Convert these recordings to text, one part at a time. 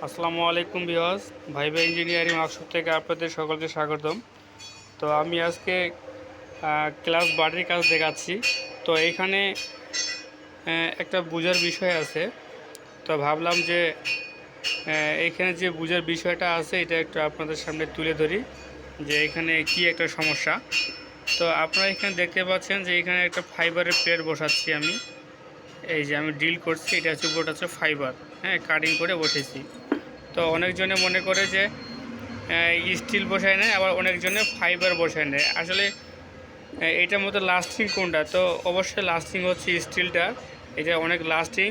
আসসালামু আলাইকুম viewers, viva engineering workshop থেকে আপনাদের সকলকে স্বাগতম। তো আমি আজকে ক্লাস বাড়ির কাজ দেখাচ্ছি। তো এইখানে একটা বোঝার বিষয় আছে। তো ভাবলাম যে এইখানে যে বোঝার বিষয়টা আছে এটা একটু আপনাদের সামনে তুলে ধরি যে এখানে কি একটা সমস্যা। তো আপনারা এখানে দেখতে পাচ্ছেন যে এখানে একটা ফাইবারের প্লেট বসাচ্ছি আমি। এই যে আমি ড্রিল করছি, এটা হচ্ছে বোর্ড হচ্ছে ফাইবার, কাটিং করে বসেছি। তো অনেকজনে মনে করে যে স্টিল বসায় নেয়, আবার অনেকজনে ফাইবার বসায় নেয়। আসলে এটার মধ্যে লাস্টিং কোনটা? তো অবশ্যই লাস্টিং হচ্ছে স্টিলটা। এটা অনেক লাস্টিং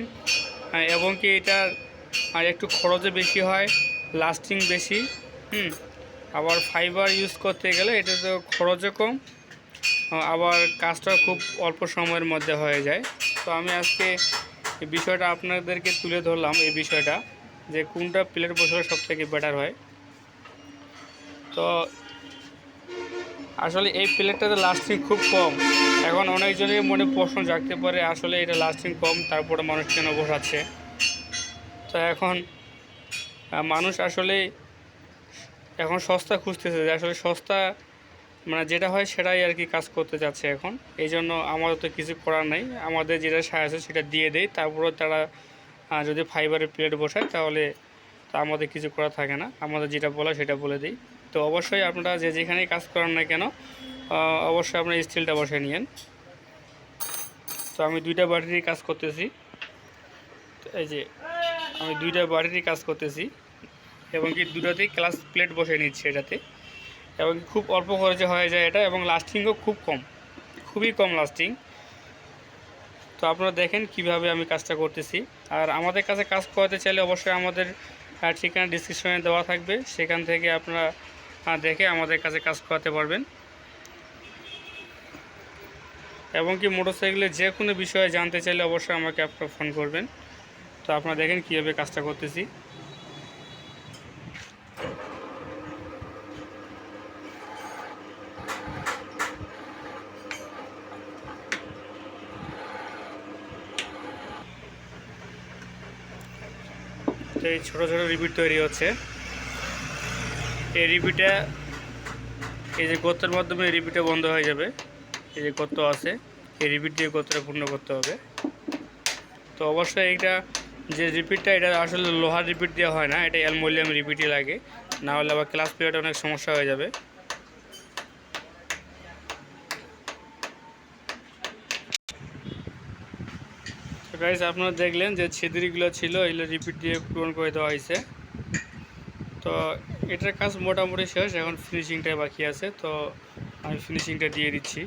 এবং কি এটা একটু খরচও বেশি হয়, লাস্টিং বেশি। আবার ফাইবার ইউজ করতে গেলে এটা তো খরচও কম, আবার কাজটা খুব অল্প সময়ের মধ্যে হয়ে যায়। তো আমি আজকে এই বিষয়টা আপনাদেরকে তুলে ধরলাম, এই বিষয়টা যে কোনটা প্লেট বসালে সবথেকে বেটার হয়। তো আসলে এই প্লেটটাতে লাস্টিং খুব কম। এখন অনেকজনের মনে প্রশ্ন জাগতে পারে আসলে এটা লাস্টিং কম, তারপরে মানুষ কেন বসাচ্ছে। তো এখন মানুষ আসলে এখন সস্তা খুঁজতেছে, যে আসলে সস্তা মানে যেটা হয় সেটাই আর কি কাজ করতে যাচ্ছে এখন। এই জন্য আমাদের তো কিছু করার নাই, আমাদের যেটা সাহায্য সেটা দিয়ে দেয়। তারপরে তারা যদি ফাইবারের প্লেট বসায় তাহলে তা আমাদের কিছু করা থাকে না, আমাদের যেটা বলা সেটা বলে দিই। তো অবশ্যই আপনারা যে যেখানেই কাজ করেন না কেন অবশ্যই আপনারা স্টিলটা বসে নিয়েন। তো আমি দুইটা বাড়িরই কাজ করতেছি। এই যে আমি দুইটা বাড়িরই কাজ করতেছি এবং কি দুটাতেই ক্লাস প্লেট বসে নিচ্ছি এটাতে, এবং খুব অল্প খরচে হয়ে যায় এটা, এবং লাস্টিংও খুব কম, খুবই কম লাস্টিং। তো আপনারা দেখেন কিভাবে আমি কাজটা করতেছি। আর আমাদের কাছে কাজ করাতে চাইলে অবশ্যই আমাদের ঠিকানা ডিসক্রিপশনে দেওয়া থাকবে, সেখান থেকে আপনারা দেখে আমাদের কাছে কাজ করাতে পারবেন। এবং কি মোটরসাইকেলের যে কোনো বিষয়ে জানতে চাইলে অবশ্যই আমাকে আপনারা ফোন করবেন। তো আপনারা দেখেন কীভাবে কাজটা করতেছি। তো এই ছোটো ছোটো রিপিট তৈরি হচ্ছে। এই রিপিটটা এই যে গর্তের মাধ্যমে রিপিটটা বন্ধ হয়ে যাবে। এই যে গর্ত আছে, এই রিপিট দিয়ে গর্তটা পূর্ণ করতে হবে। তো অবশ্যই এইটা যে রিপিটটা, এটা আসলে লোহার রিপিট দেওয়া হয় না, এটা অ্যালুমিনিয়াম রিপিটই লাগে, না হলে আবার ক্লাস পিরিয়ডে অনেক সমস্যা হয়ে যাবে। তো গাইস, আপনারা দেখলেন যে ছিদ্রিগুলো ছিল, এগুলো রিপিট দিয়ে পূরণ করে দেওয়া হয়েছে। তো এটার কাজ মোটামুটি শেষ, এখন ফিনিশিংটাই বাকি আছে। তো আমি ফিনিশিংটা দিয়ে দিচ্ছি।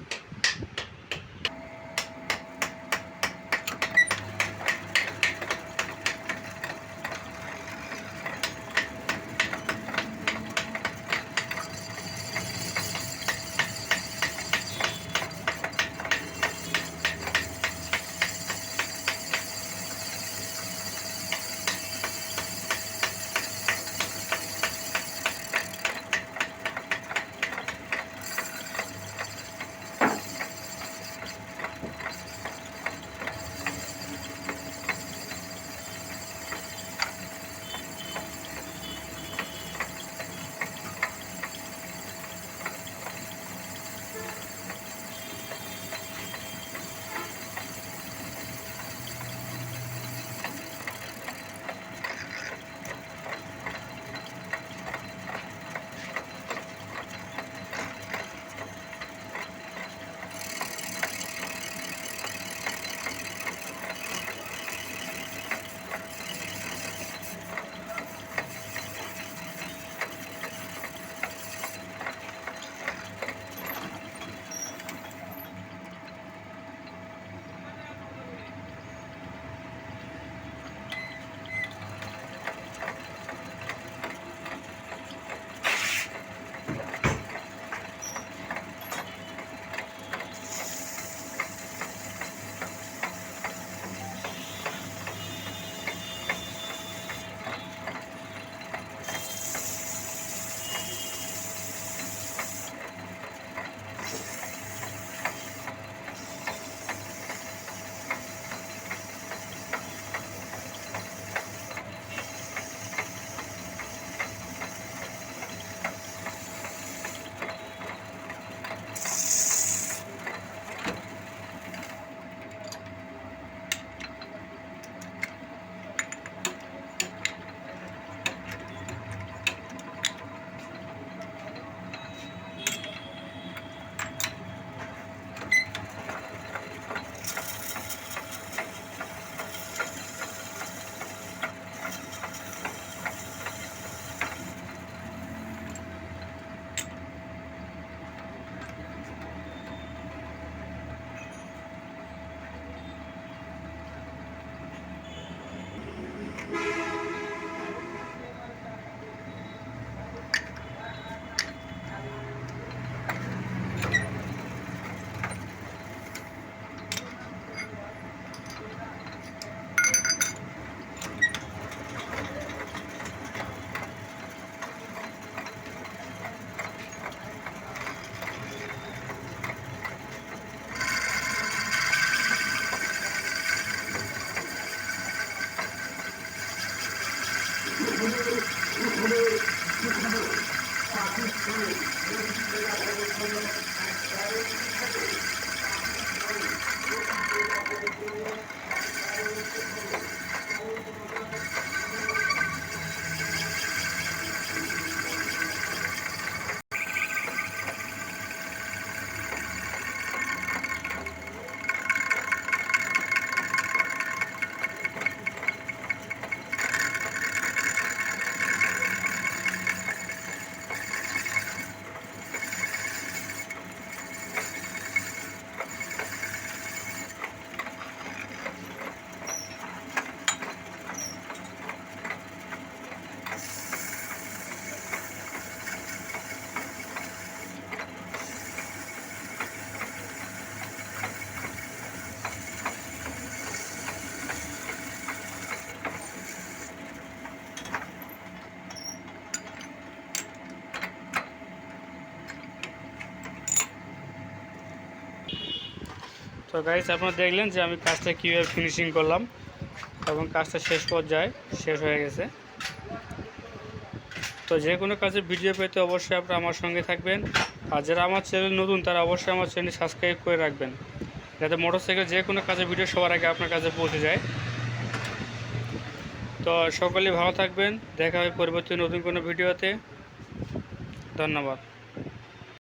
তো গাইস, আপনারা দেখলেন যে আমি কাজটা কীভাবে ফিনিশিং করলাম এবং কাজটা শেষ পর্যায়ে শেষ হয়ে গেছে। তো যে কোনো কাজের ভিডিও পেতে অবশ্যই আপনারা আমার সঙ্গে থাকবেন, আর যারা আমার চ্যানেল নতুন তারা অবশ্যই আমার চ্যানেল সাবস্ক্রাইব করে রাখবেন, যাতে মোটরসাইকেল যে কোনো কাজের ভিডিও সবার আগে আপনার কাছে পৌঁছে যায়। তো সকলেই ভালো থাকবেন, দেখা হবে পরবর্তী নতুন কোনো ভিডিওতে। ধন্যবাদ।